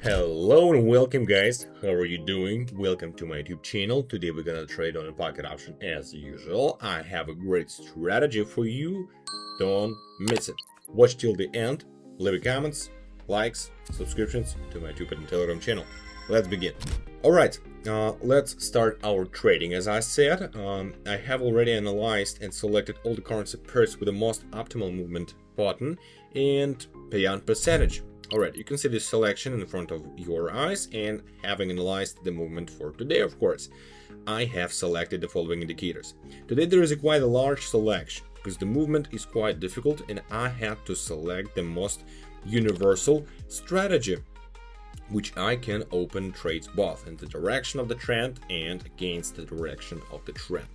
Hello and welcome guys, how are you doing? Welcome to my YouTube channel. Today we're gonna trade on a pocket option as usual. I have a great strategy for you, don't miss it. Watch till the end, leave comments, likes, subscriptions to my YouTube and Telegram channel. Let's begin. Alright, let's start our trading. As I said, I have already analyzed and selected all the currency pairs with the most optimal movement pattern and payout percentage. Alright, you can see this selection in front of your eyes, and having analyzed the movement for today, of course, I have selected the following indicators. Today there is quite a large selection, because the movement is quite difficult and I had to select the most universal strategy, which I can open trades both in the direction of the trend and against the direction of the trend.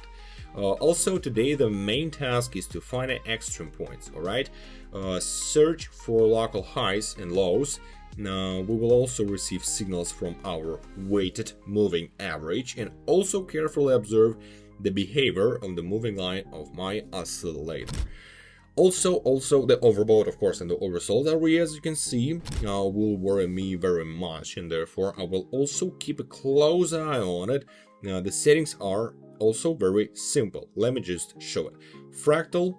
Also today the main task is to find extreme points. Alright, search for local highs and lows. Now we will also receive signals from our weighted moving average and also carefully observe the behavior on the moving line of my oscillator. Also the overbought, of course, and the oversold area, as you can see, will worry me very much, and therefore I will also keep a close eye on it. Now the settings are also very simple. Let me just show it. Fractal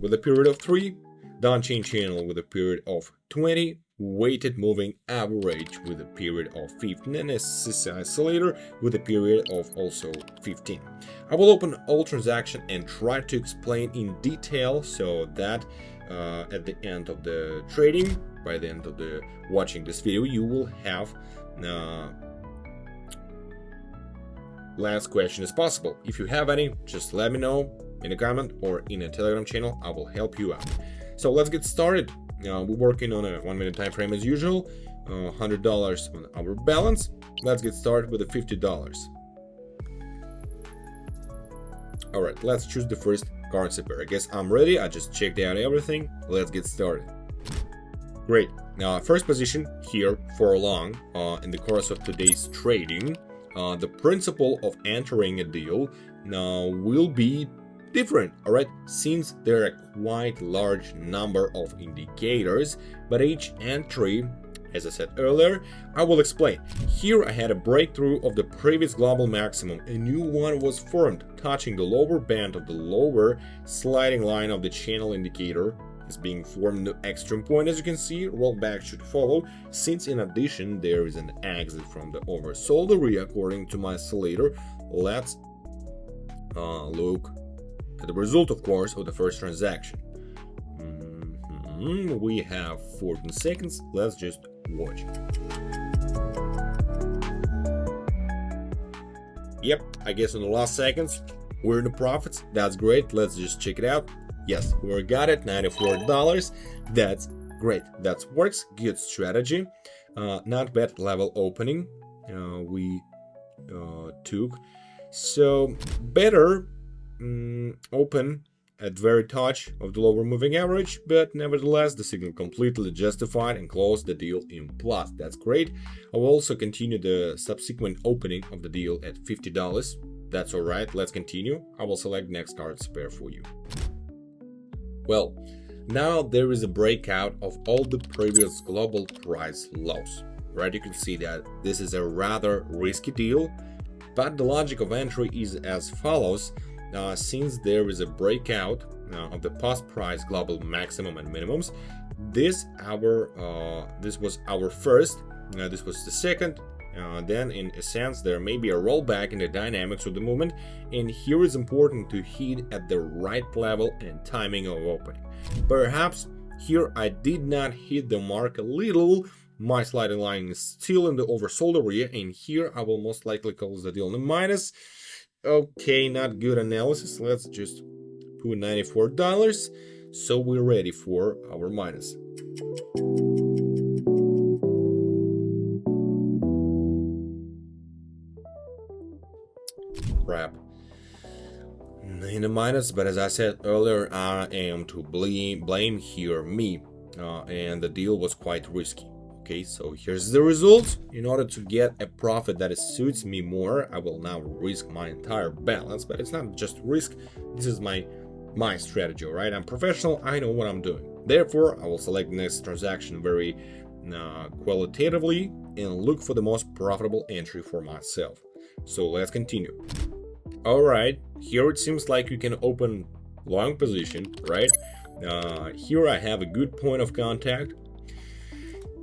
with a period of 3, downchain channel with a period of 20, weighted moving average with a period of 15, and a SSI oscillator with a period of also 15. I will open all transactions and try to explain in detail, so that at the end of the trading, by the end of the watching this video, you will have last question as possible. If you have any, just let me know in a comment or in a Telegram channel. I will help you out. So let's get started. We're working on a 1 minute time frame as usual. $100 on our balance. Let's get started with the $50. All right, let's choose the first currency pair. I guess I'm ready. I just checked out everything. Let's get started. Great. Now, first position here for long in the course of today's trading. The principle of entering a deal now will be different, alright, since there are quite large number of indicators, but each entry, as I said earlier, I will explain. Here I had a breakthrough of the previous global maximum. A new one was formed, touching the lower band of the lower sliding line of the channel indicator. Is being formed the extreme point. As you can see, rollback should follow, since in addition there is an exit from the oversold area according to my oscillator. Let's look at the result, of course, of the first transaction. We have 14 seconds. Let's just watch. Yep, I guess in the last seconds we're in the profits. That's great. Let's just check it out. Yes, we got it, $94. That's great. That works. Good strategy. Not bad level opening we took. So better open at very touch of the lower moving average, but nevertheless the signal completely justified and closed the deal in plus. That's great. I will also continue the subsequent opening of the deal at $50. That's all right. Let's continue. I will select next card pair for you. Well, now there is a breakout of all the previous global price lows, right? You can see that this is a rather risky deal, but the logic of entry is as follows. Since there is a breakout of the past price global maximum and minimums, this was our first, this was the second. Then in a sense there may be a rollback in the dynamics of the movement, and here is important to hit at the right level and timing of opening. Perhaps here I did not hit the mark a little. My sliding line is still in the oversold area, and here I will most likely close the deal in the minus. Okay, not good analysis. Let's just put $94, so we're ready for our minus. Crap in the minus, but as I said earlier, I am to blame here me, and the deal was quite risky. Okay, so here's the result. In order to get a profit that suits me more, I will now risk my entire balance, but it's not just risk. This is my strategy. All right, I'm professional. I know what I'm doing. Therefore, I will select the next transaction very qualitatively and look for the most profitable entry for myself. So let's continue. Alright, here it seems like you can open long position, right? Here I have a good point of contact.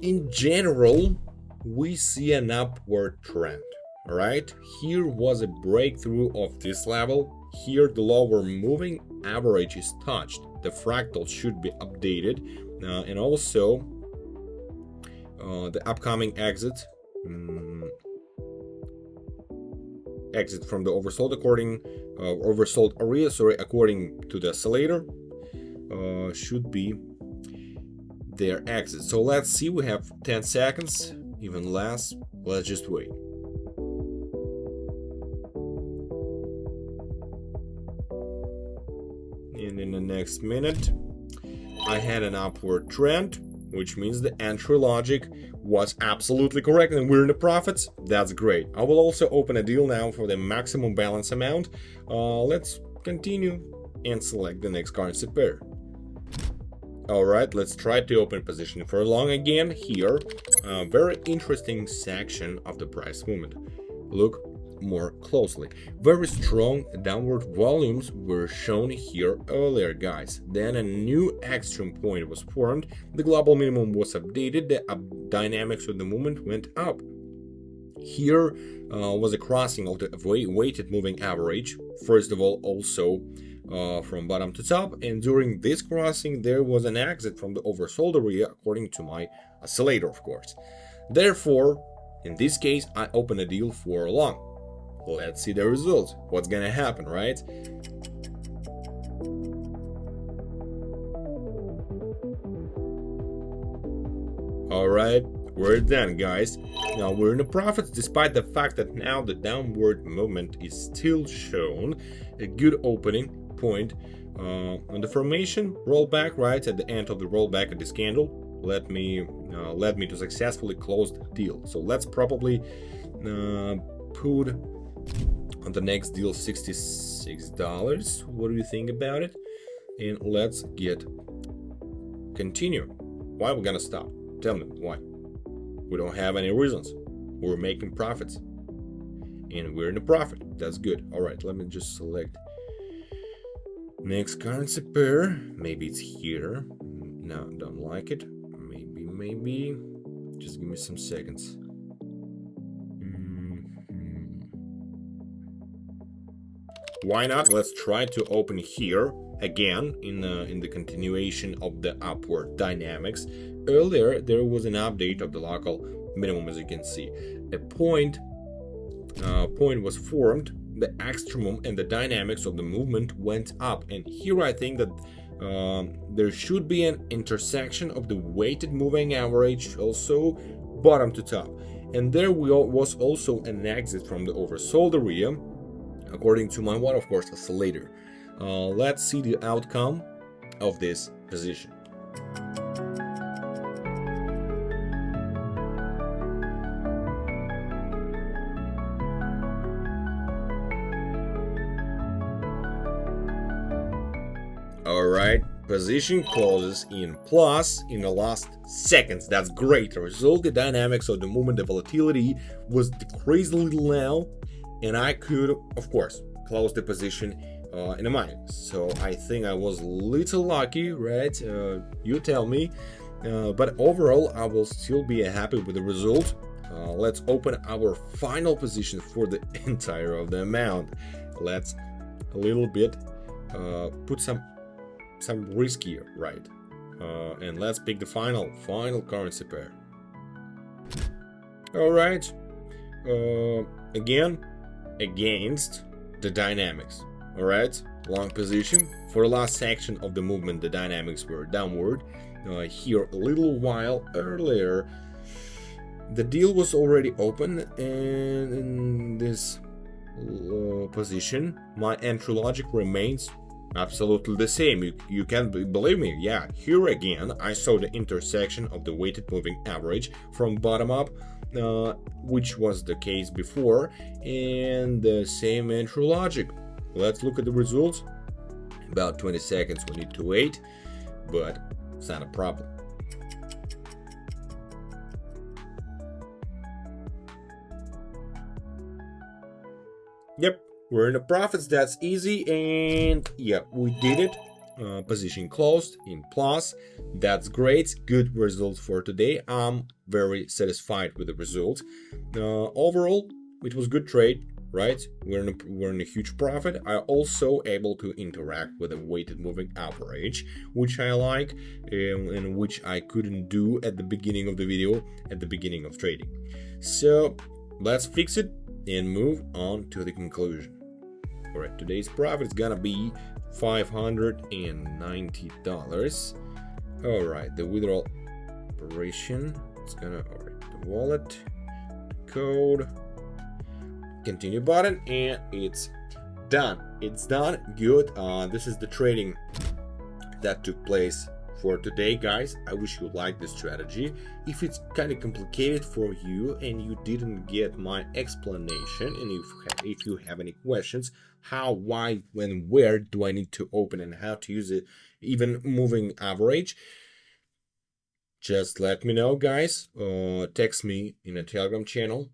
In general, we see an upward trend. Alright, here was a breakthrough of this level. Here the lower moving average is touched. The fractal should be updated, and also the upcoming exit from the oversold oversold area, according to the oscillator, should be their exit. So let's see, we have 10 seconds, even less. Let's just wait. And in the next minute, I had an upward trend, which means the entry logic was absolutely correct and we're in the profits. That's great. I will also open a deal now for the maximum balance amount. Let's continue and select the next currency pair. Alright, let's try to open position for long again here. Very interesting section of the price movement. Look more closely. Very strong downward volumes were shown here earlier, guys. Then a new extreme point was formed, the global minimum was updated, the dynamics of the movement went up. Here was a crossing of the weighted moving average, first of all, also from bottom to top, and during this crossing there was an exit from the oversold area according to my oscillator, of course. Therefore, in this case, I open a deal for long. Let's see the results. What's gonna happen, right? Alright, we're done, guys. Now we're in the profits despite the fact that now the downward movement is still shown. A good opening point on the formation rollback, right at the end of the rollback of this candle led me to successfully close the deal. So let's probably put on the next deal $66. What do you think about it? And let's continue. Why we're gonna stop? Tell me why. We don't have any reasons. We're making profits and we're in a profit. That's good. All right, let me just select next currency pair. Maybe it's here. No, don't like it. Maybe just give me some seconds. Why not? Let's try to open here again in the continuation of the upward dynamics. Earlier there was an update of the local minimum, as you can see. A point was formed, the extremum and the dynamics of the movement went up, and here I think that there should be an intersection of the weighted moving average, also bottom to top, and there was also an exit from the oversold area according to my of course oscillator. Let's see the outcome of this position. Alright, position closes in plus in the last seconds. That's great. The result, the dynamics of the movement, the volatility was decreased a little now, and I could, of course, close the position in a minus. So I think I was a little lucky, right? You tell me. But overall, I will still be happy with the result. Let's open our final position for the entire of the amount. Let's a little bit put some risk here, right? And let's pick the final currency pair. All right. Again, against the dynamics. All right, long position. For the last section of the movement, the dynamics were downward. Here a little while earlier the deal was already open, and in this position my entry logic remains absolutely the same. You can't believe me. Yeah, here again I saw the intersection of the weighted moving average from bottom up, which was the case before, and the same entry logic. Let's look at the results. About 20 seconds, we need to wait, but it's not a problem. Yep, we're in the profits. That's easy, and yeah, we did it. Position closed in plus. That's great. Good result for today. I'm very satisfied with the result. Overall, it was good trade, right? We're in a huge profit. I also able to interact with a weighted moving average, which I like, and which I couldn't do at the beginning of the video, at the beginning of trading. So let's fix it and move on to the conclusion. All right, today's profit is gonna be $590. All right, the withdrawal operation, it's gonna, all right, the wallet code, continue button, and it's done. It's done. Good. This is the trading that took place for today, guys. I wish you liked this strategy. If it's kind of complicated for you and you didn't get my explanation, and if you have any questions, how, why, when, where do I need to open and how to use it, even moving average, just let me know, guys. Text me in a Telegram channel.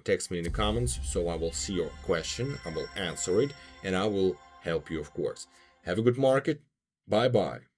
Text me in the comments, so I will see your question, I will answer it, and I will help you, of course. Have a good market. Bye bye.